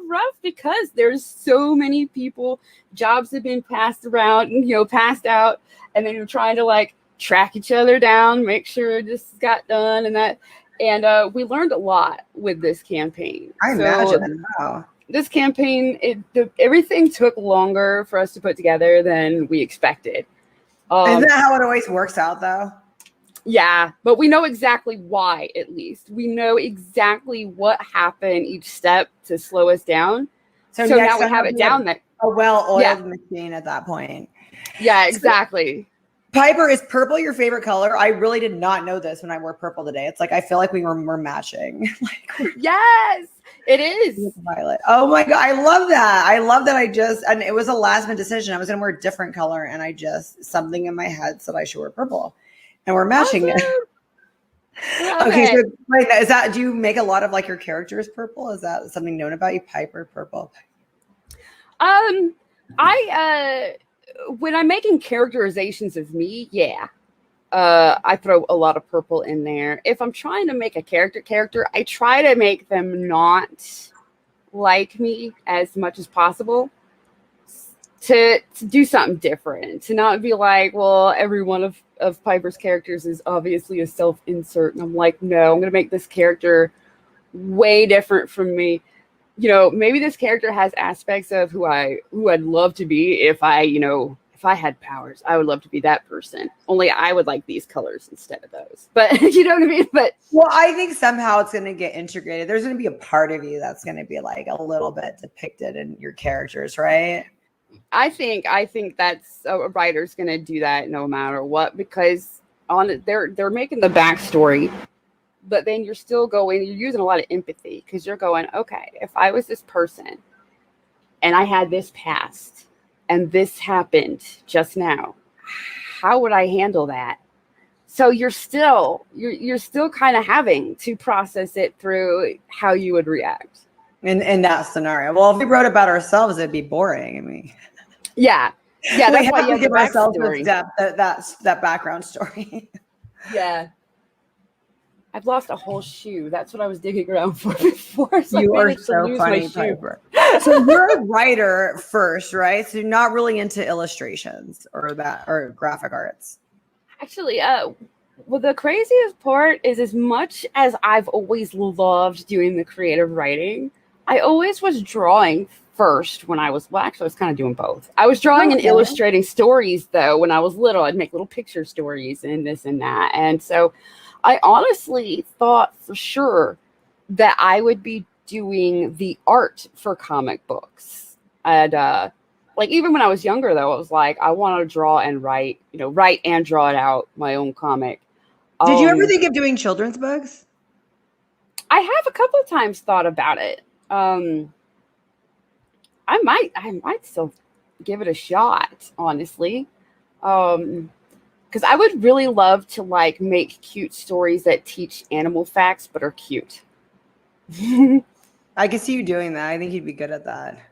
rough because there's so many people, jobs have been passed around, passed out, and then you're trying to like track each other down, make sure this got done and that. And we learned a lot with this campaign. I imagine. Wow. This campaign, everything took longer for us to put together than we expected. Isn't that how it always works out, though? Yeah, but we know exactly why, at least. We know exactly what happened each step to slow us down. So now we have it down there. A well-oiled machine at that point. Yeah, exactly. Piper, is purple your favorite color? I really did not know this when I wore purple today. It's like I feel like we're matching. Yes, it is. Violet. Oh my God. I love that. I love that and it was a last minute decision. I was going to wear a different color, and something in my head said I should wear purple, and we're matching it. Okay. So do you make a lot of like your characters purple? Is that something known about you? Piper, purple? When I'm making characterizations of me, I throw a lot of purple in there. If I'm trying to make a character, I try to make them not like me as much as possible, to do something different, to not be like, well, every one of Piper's characters is obviously a self-insert. And I'm like, no, I'm going to make this character way different from me. Maybe this character has aspects of who I'd love to be if I had powers. I would love to be that person. Only I would like these colors instead of those. But you know what I mean? But well, I think somehow it's going to get integrated. There's going to be a part of you that's going to be like a little bit depicted in your characters, right? I think that's a writer's going to do that no matter what, because they're making the backstory. But then you're using a lot of empathy, because you're going, okay, if I was this person and I had this past and this happened just now, how would I handle that? So you're still kind of having to process it through how you would react in that scenario. Well, if we wrote about ourselves, it'd be boring. I mean, yeah, that's why you have give the ourselves backstory. that background story. Yeah. I've lost a whole shoe. That's what I was digging around for before. So you are so funny, Piper. So you're a writer first, right? So you're not really into illustrations or graphic arts. Actually, Well, the craziest part is, as much as I've always loved doing the creative writing, I always was drawing first when I was, well, actually, I was kind of doing both. I was drawing and Okay. illustrating stories, though, when I was little. I'd make little picture stories and this and that. And so I honestly thought for sure that I would be doing the art for comic books. And like, even when I was younger, though, I was like, I want to draw and write, write and draw it out, my own comic. Did you ever think of doing children's books? I have a couple of times thought about it. I might still give it a shot, honestly. Because I would really love to like make cute stories that teach animal facts but are cute. I could see you doing that. I think you'd be good at that.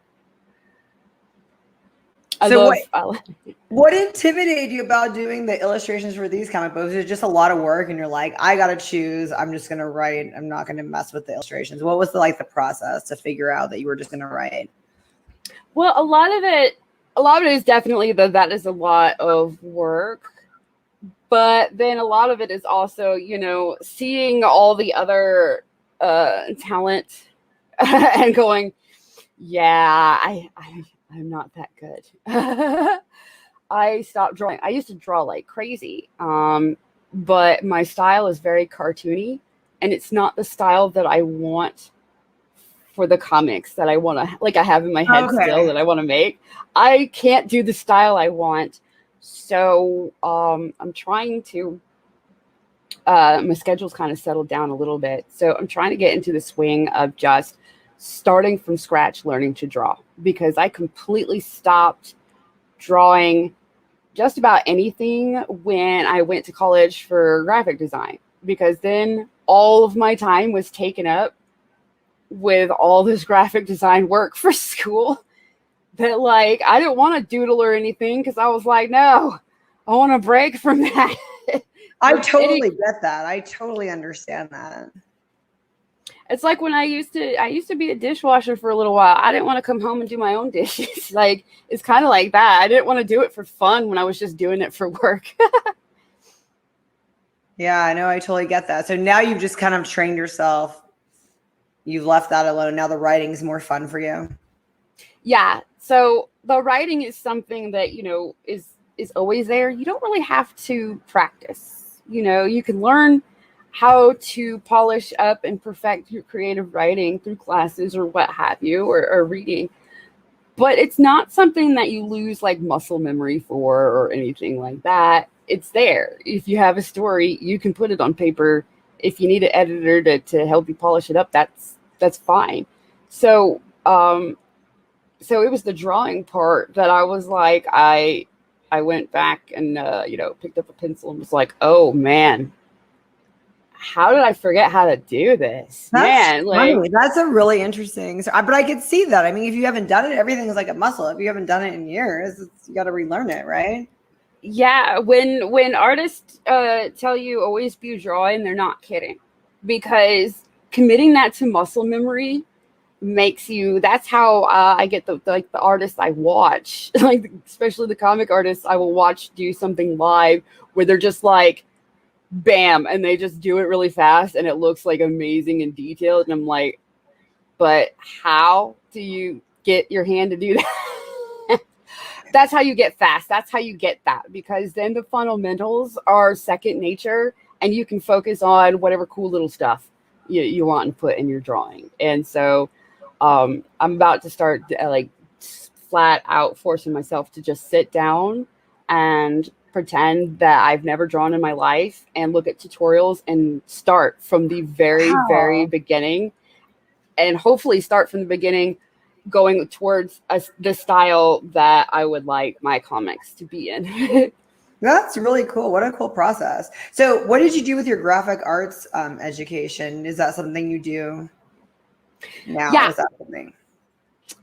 What intimidated you about doing the illustrations for these comic books? Is it just a lot of work and you're like, I gotta choose, I'm just gonna write, I'm not gonna mess with the illustrations? What was the process to figure out that you were just gonna write? Well, a lot of it is definitely that is a lot of work, but then a lot of it is also, seeing all the other talent and going, yeah, I'm not that good. I stopped drawing. I used to draw like crazy, but my style is very cartoony, and it's not the style that I want for the comics that I want to, I have in my head still that I want to make. I can't do the style I want, so I'm trying to. My schedule's kind of settled down a little bit, so I'm trying to get into the swing of just starting from scratch, learning to draw, because I completely stopped drawing just about anything when I went to college for graphic design, because then all of my time was taken up with all this graphic design work for school that I didn't want to doodle or anything, because I was like, no, I want to break from that. I totally get that. I totally understand that. It's like when I used to be a dishwasher for a little while. I didn't want to come home and do my own dishes. It's kind of like that. I didn't want to do it for fun when I was just doing it for work. Yeah, I know. I totally get that. So now you've just kind of trained yourself. You've left that alone. Now the writing is more fun for you. Yeah. So the writing is something that, is always there. You don't really have to practice. You can learn how to polish up and perfect your creative writing through classes or what have you, or reading. But it's not something that you lose muscle memory for or anything like that. It's there. If you have a story, you can put it on paper. If you need an editor to help you polish it up, that's fine. So so it was the drawing part that I was like, I went back and picked up a pencil and was like, oh man, how did I forget how to do this? That's funny. That's a really interesting. But I could see that. I mean, if you haven't done it, everything is like a muscle. If you haven't done it in years, you got to relearn it, right? Yeah. When artists tell you always be drawing, they're not kidding, because committing that to muscle memory makes you. That's how I get the artists I watch, especially the comic artists I will watch do something live where they're just bam, and they just do it really fast and it looks amazing and detailed, and I'm like, but how do you get your hand to do that? That's how you get fast. That's how you get that, because then the fundamentals are second nature and you can focus on whatever cool little stuff you want to put in your drawing. And so I'm about to start flat out forcing myself to just sit down and pretend that I've never drawn in my life and look at tutorials and start from the very, very beginning, and hopefully start from the beginning going towards the style that I would like my comics to be in. That's really cool. What a cool process. So what did you do with your graphic arts education? Is that something you do now? Yeah. Is that something?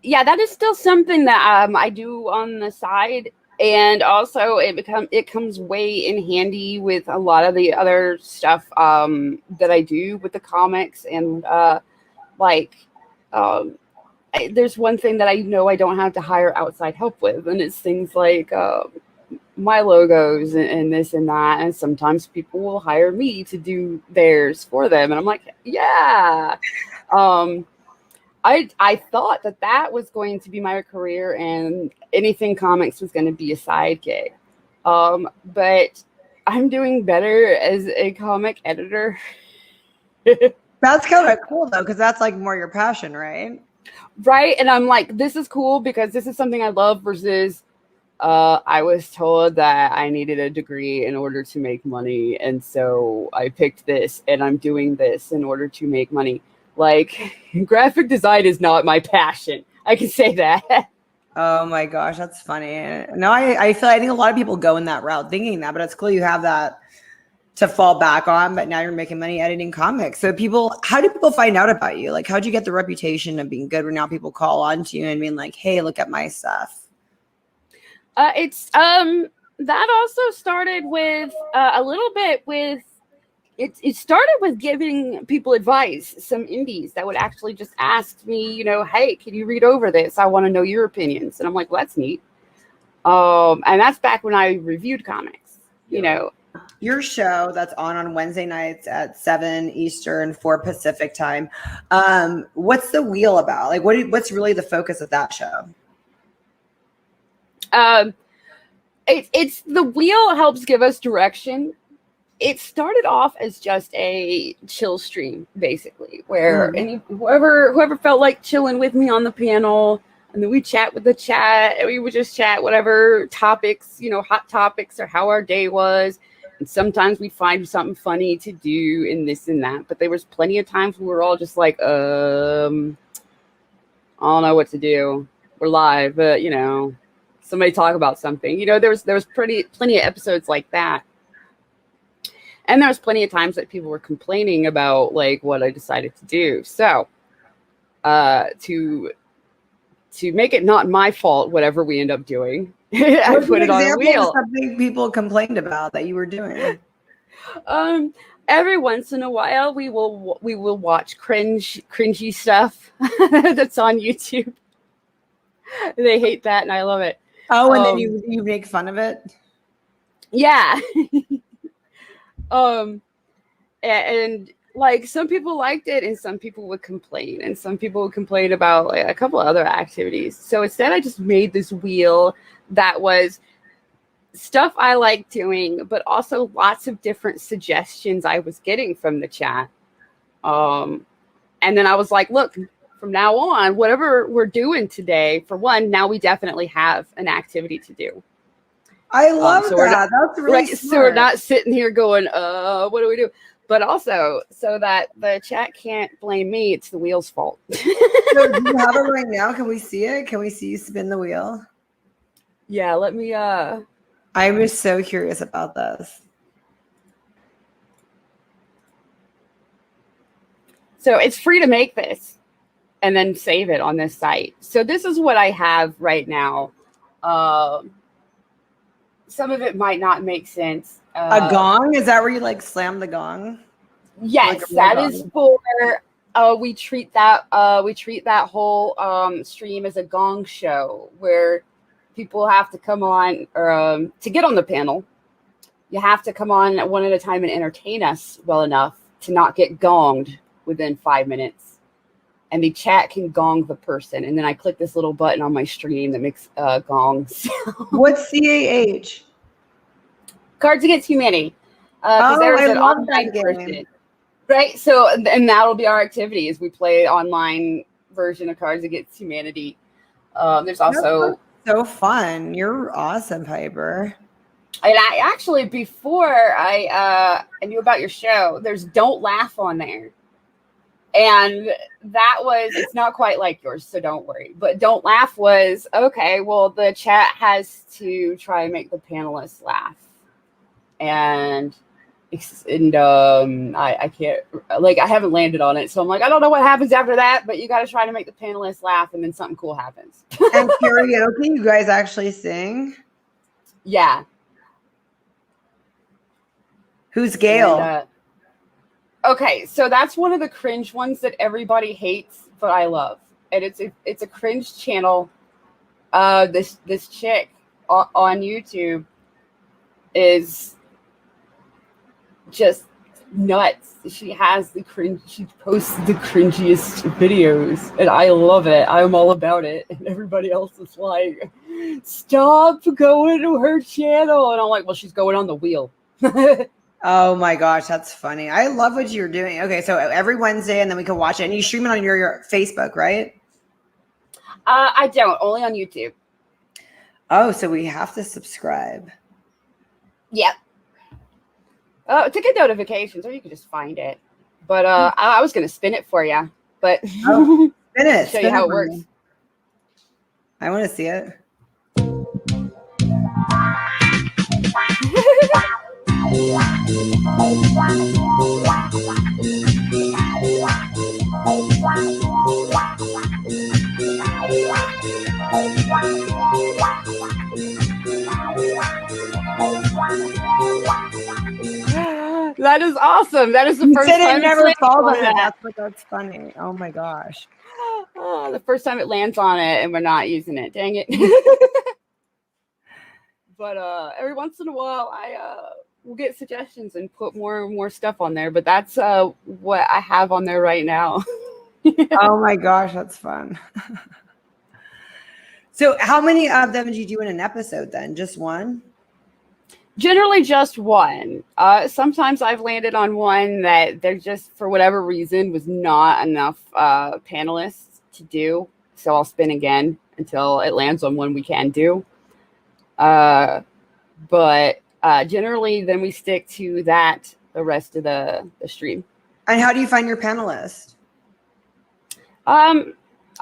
Yeah, that is still something that I do on the side. And also it comes way in handy with a lot of the other stuff that I do with the comics. And there's one thing that I know I don't have to hire outside help with, and it's things like my logos and this and that, and sometimes people will hire me to do theirs for them, and I'm like, yeah. I thought that was going to be my career, and anything comics was going to be a side gig. But I'm doing better as a comic editor. That's kind of cool though, because that's like more your passion, right? Right. And I'm like, this is cool because this is something I love versus I was told that I needed a degree in order to make money. And so I picked this and I'm doing this in order to make money. Like, graphic design is not my passion. I can say that. Oh my gosh, that's funny. No, I think a lot of people go in that route thinking that, but it's cool you have that to fall back on, but now you're making money editing comics. So how do people find out about you? Like, how'd you get the reputation of being good where now people call on to you and being like, hey, look at my stuff? It's that also started with a little bit with it started with giving people advice, some indies that would actually just ask me, you know, hey, can you read over this? I want to know your opinions. And I'm like, well, that's neat. And that's back when I reviewed comics, you know. Your show that's on Wednesday nights at 7 Eastern, 4 Pacific time. What's the wheel about? Like, what's really the focus of that show? It's the wheel helps give us direction. It started off as just a chill stream, basically, where whoever felt like chilling with me on the panel, and then we chat with the chat, and we would just chat whatever topics, you know, hot topics or how our day was. And sometimes we find something funny to do and this and that. But there was plenty of times we were all just like, I don't know what to do. We're live, but you know, somebody talk about something. You know, there was plenty of episodes like that. And there was plenty of times that people were complaining about like what I decided to do. So to make it not my fault, whatever we end up doing, I put it on a wheel. Something people complained about that you were doing. Every once in a while, we will watch cringy stuff that's on YouTube. They hate that, and I love it. Oh, and then you make fun of it. Yeah. And like some people liked it and some people would complain, and some people would complain about like a couple of other activities. So instead I just made this wheel that was stuff I like doing, but also lots of different suggestions I was getting from the chat. And then I was like, look, from now on, whatever we're doing today, for one, now we definitely have an activity to do. I love that. That's really smart. So we're not sitting here going, what do we do? But also so that the chat can't blame me. It's the wheel's fault. So do you have it right now? Can we see it? Can we see you spin the wheel? Yeah, let me. I was so curious about this. So it's free to make this and then save it on this site. So this is what I have right now. Some of it might not make sense. A gong? Is that where you like slam the gong? Yes, like that gong? is for. We treat that whole stream as a gong show where people have to come on or to get on the panel. You have to come on one at a time and entertain us well enough to not get gonged within 5 minutes. And the chat can gong the person. And then I click this little button on my stream that makes gongs. What's CAH? Cards Against Humanity. There's an online version. Right? So, and that'll be our activity is we play online version of Cards Against Humanity. There's also... So fun. You're awesome, Piper. And I actually, before I knew about your show, there's Don't Laugh on there. And that was, it's not quite like yours, so don't worry. But Don't Laugh was, okay, well, the chat has to try and make the panelists laugh. And I can't, like, I haven't landed on it. So I'm like, I don't know what happens after that, but you got to try to make the panelists laugh and then something cool happens. And karaoke, you guys actually sing? Yeah. Who's Gail? And, okay, so that's one of the cringe ones that everybody hates, but I love. And it's a cringe channel. This chick on YouTube, is just nuts. She has the cringe. She posts the cringiest videos, and I love it. I'm all about it. And everybody else is like, "Stop going to her channel," and I'm like, "Well, she's going on the wheel." Oh my gosh, that's funny. I love what you're doing. Okay, so every Wednesday, and then we can watch it. And you stream it on your Facebook, right? I don't. Only on YouTube. Oh, so we have to subscribe. Yep. To get notifications, or you can just find it. But I was gonna spin it for you, but Oh, spin it. show Spin you how it for works. me. I want to see it. That is awesome. That is the You first said time it never it's falls on landed it. on That's funny. Oh my gosh. that. The first time it lands on it, and we're not using it. Dang it. But every once in a while, I will get suggestions and put more and more stuff on there. But that's what I have on there right now. Oh my gosh, that's fun. So how many of them do you do in an episode then? Just one? Generally just one. Sometimes I've landed on one that there just, for whatever reason, was not enough panelists to do. So I'll spin again until it lands on one we can do. But generally then we stick to that the rest of the stream. And how do you find your panelists?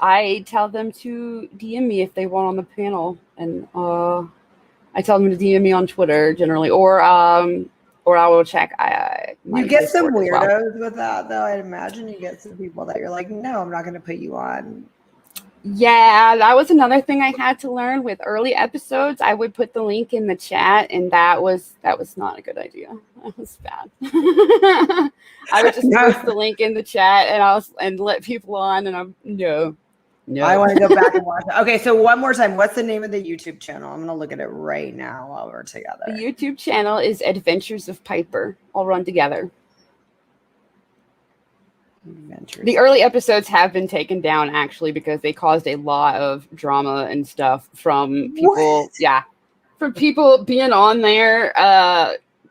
I tell them to DM me if they want on the panel, and I tell them to DM me on Twitter generally, or I will check. You get some Discord as well. weirdos with that, though. I'd imagine you get some people that you're like, no, I'm not going to put you on. Yeah, that was another thing I had to learn with early episodes. I would put the link in the chat, and that was not a good idea. That was bad. I would just post the link in the chat and let people on, and I'm no. I want to go back and watch it. Okay, so one more time, what's the name of the YouTube channel? I'm going to look at it right now while we're together. The YouTube channel is Adventures of Piper, all run together. Adventures. The early episodes have been taken down actually because they caused a lot of drama and stuff from people. What? Yeah, from people being on there.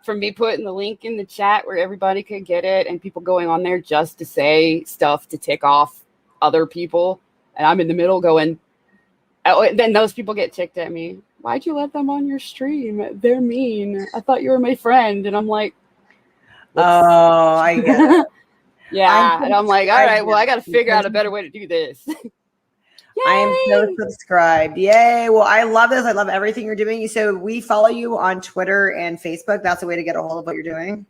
From me putting the link in the chat where everybody could get it, and people going on there just to say stuff to tick off other people, and I'm in the middle going. Oh, then those people get ticked at me. Why'd you let them on your stream? They're mean. I thought you were my friend, and I'm like, Oh, I get it. yeah, and I'm like, all right, well, I got to figure out a better way to do this. I am so subscribed. Yay. Well, I love this. I love everything you're doing. So we follow you on Twitter and Facebook. That's a way to get a hold of what you're doing.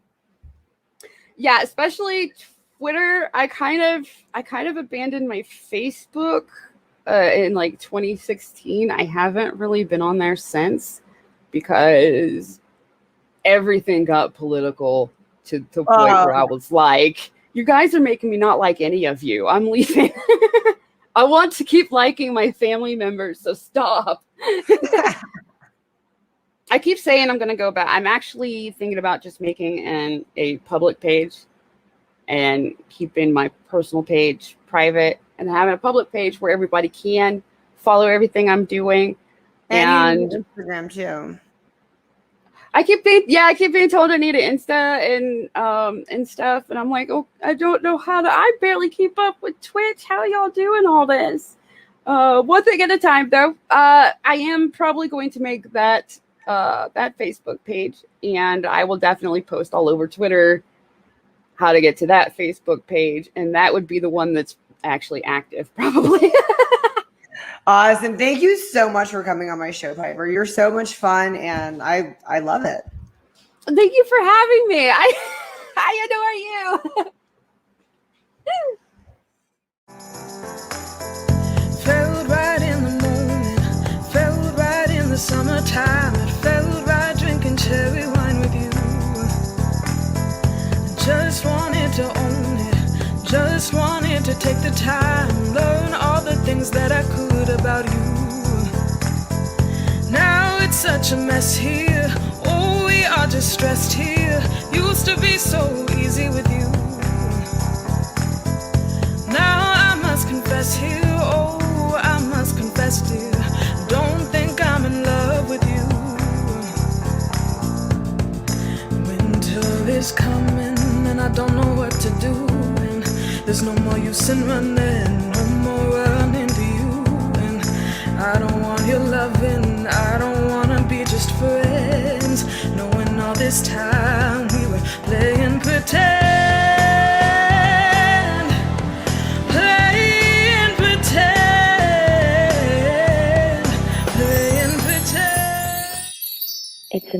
Yeah, especially Twitter. I kind of abandoned my Facebook in like 2016. I haven't really been on there since because everything got political to the point where I was like, you guys are making me not like any of you. I'm leaving. I want to keep liking my family members, so stop. I keep saying I'm going to go back. I'm actually thinking about just making a public page and keeping my personal page private and having a public page where everybody can follow everything I'm doing. And Instagram too. I keep being told I need an Insta and stuff, and I'm like, oh, I don't know how to. I barely keep up with Twitch. How y'all doing all this? One thing at a time, though. I am probably going to make that Facebook page, and I will definitely post all over Twitter how to get to that Facebook page, and that would be the one that's actually active, probably. Awesome. Thank you so much for coming on my show, Piper. You're so much fun, and I love it. Thank you for having me. I adore you. Felt right in the moment, felt right in the summertime. It felt right drinking cherry wine with you. Just wanted to own it, just wanted to take the time, learn all the things that I could about you. Now it's it's such a mess here. Oh, we are distressed here. Used to be so easy with you. Now I must confess here. Oh, I must confess, dear. Don't think I'm in love with you. Winter is coming and I don't know what to do. And there's no more use in running, no more running to you. And I don't want your loving, I don't wanna be just friends, knowing all this time we were playing pretend, playing pretend, playing pretend. It's a